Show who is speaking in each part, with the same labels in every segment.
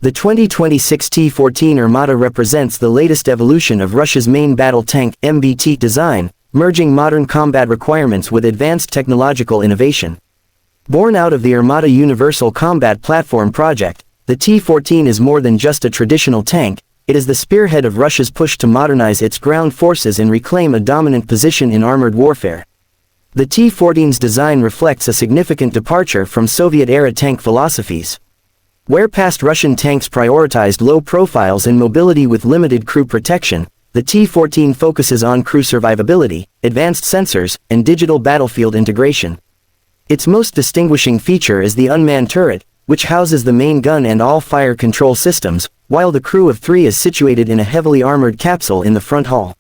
Speaker 1: The 2026 T-14 Armata represents the latest evolution of Russia's main battle tank (MBT) design, merging modern combat requirements with advanced technological innovation. Born out of the Armata Universal Combat Platform project, the T-14 is more than just a traditional tank. It is the spearhead of Russia's push to modernize its ground forces and reclaim a dominant position in armored warfare. The T-14's design reflects a significant departure from Soviet-era tank philosophies. Where past Russian tanks prioritized low profiles and mobility with limited crew protection, the T-14 focuses on crew survivability, advanced sensors, and digital battlefield integration. Its most distinguishing feature is the unmanned turret, which houses the main gun and all fire control systems, while the crew of 3 is situated in a heavily armored capsule in the front hull.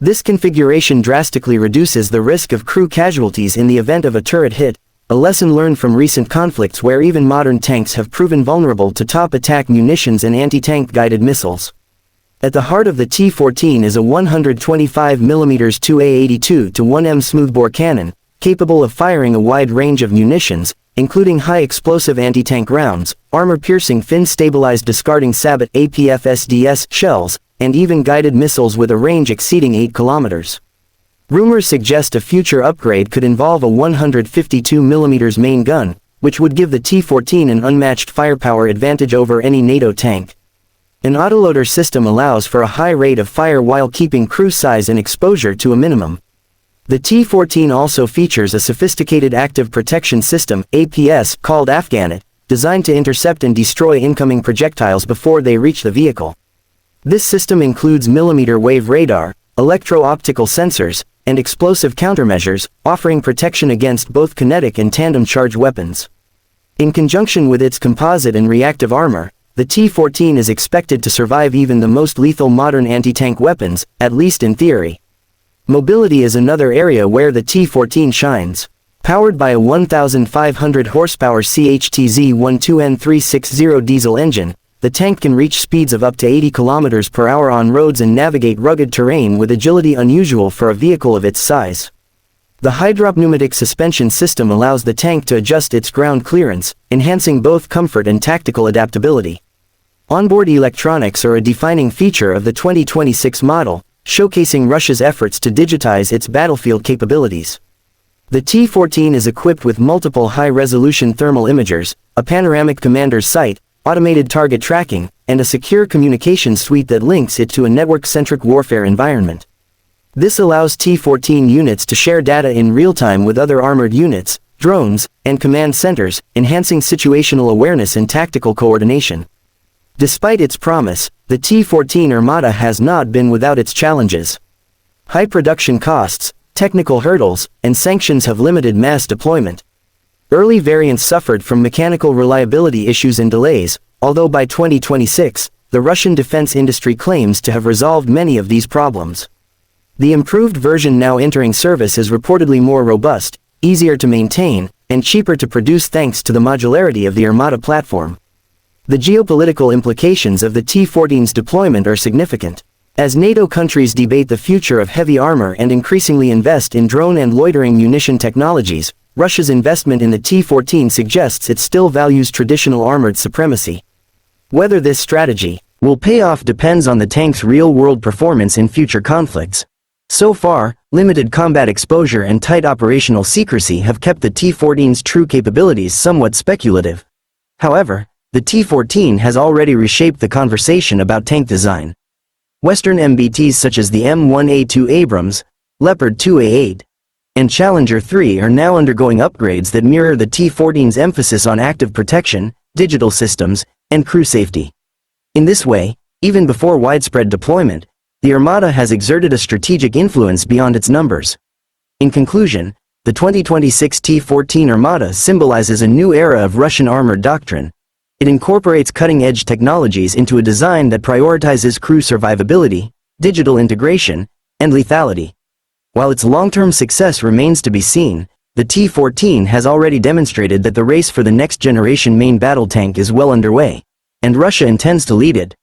Speaker 1: This configuration drastically reduces the risk of crew casualties in the event of a turret hit, a lesson learned from recent conflicts where even modern tanks have proven vulnerable to top attack munitions and anti-tank guided missiles. At the heart of the T-14 is a 125mm 2A82-1M smoothbore cannon, capable of firing a wide range of munitions, including high-explosive anti-tank rounds, armor-piercing fin-stabilized discarding Sabot APF-SDS shells, and even guided missiles with a range exceeding 8 kilometers. Rumors suggest a future upgrade could involve a 152mm main gun, which would give the T-14 an unmatched firepower advantage over any NATO tank. An autoloader system allows for a high rate of fire while keeping crew size and exposure to a minimum. The T-14 also features a sophisticated active protection system, APS, called Afghanet, designed to intercept and destroy incoming projectiles before they reach the vehicle. This system includes millimeter-wave radar, electro-optical sensors, and explosive countermeasures, offering protection against both kinetic and tandem charge weapons. In conjunction with its composite and reactive armor, the T-14 is expected to survive even the most lethal modern anti-tank weapons, at least in theory. Mobility is another area where the T-14 shines. Powered by a 1,500 horsepower CHTZ-12N360 diesel engine, the tank can reach speeds of up to 80 km/h on roads and navigate rugged terrain with agility unusual for a vehicle of its size. The hydropneumatic suspension system allows the tank to adjust its ground clearance, enhancing both comfort and tactical adaptability. Onboard electronics are a defining feature of the 2026 model, showcasing Russia's efforts to digitize its battlefield capabilities. The T-14 is equipped with multiple high-resolution thermal imagers, a panoramic commander's sight, automated target tracking, and a secure communications suite that links it to a network-centric warfare environment. This allows T-14 units to share data in real time with other armored units, drones, and command centers, enhancing situational awareness and tactical coordination. Despite its promise, the T-14 Armata has not been without its challenges. High production costs, technical hurdles, and sanctions have limited mass deployment. Early variants suffered from mechanical reliability issues and delays, although by 2026, the Russian defense industry claims to have resolved many of these problems. The improved version now entering service is reportedly more robust, easier to maintain, and cheaper to produce thanks to the modularity of the Armata platform. The geopolitical implications of the T-14's deployment are significant. As NATO countries debate the future of heavy armor and increasingly invest in drone and loitering munition technologies, Russia's investment in the T-14 suggests it still values traditional armored supremacy. Whether this strategy will pay off depends on the tank's real-world performance in future conflicts. So far, limited combat exposure and tight operational secrecy have kept the T-14's true capabilities somewhat speculative. However, the T-14 has already reshaped the conversation about tank design. Western MBTs such as the M1A2 Abrams, Leopard 2A8, and Challenger 3 are now undergoing upgrades that mirror the T-14's emphasis on active protection, digital systems, and crew safety. In this way, even before widespread deployment, the Armata has exerted a strategic influence beyond its numbers. In conclusion, the 2026 T-14 Armata symbolizes a new era of Russian armored doctrine. It incorporates cutting-edge technologies into a design that prioritizes crew survivability, digital integration, and lethality. While its long-term success remains to be seen, the T-14 has already demonstrated that the race for the next-generation main battle tank is well underway, and Russia intends to lead it.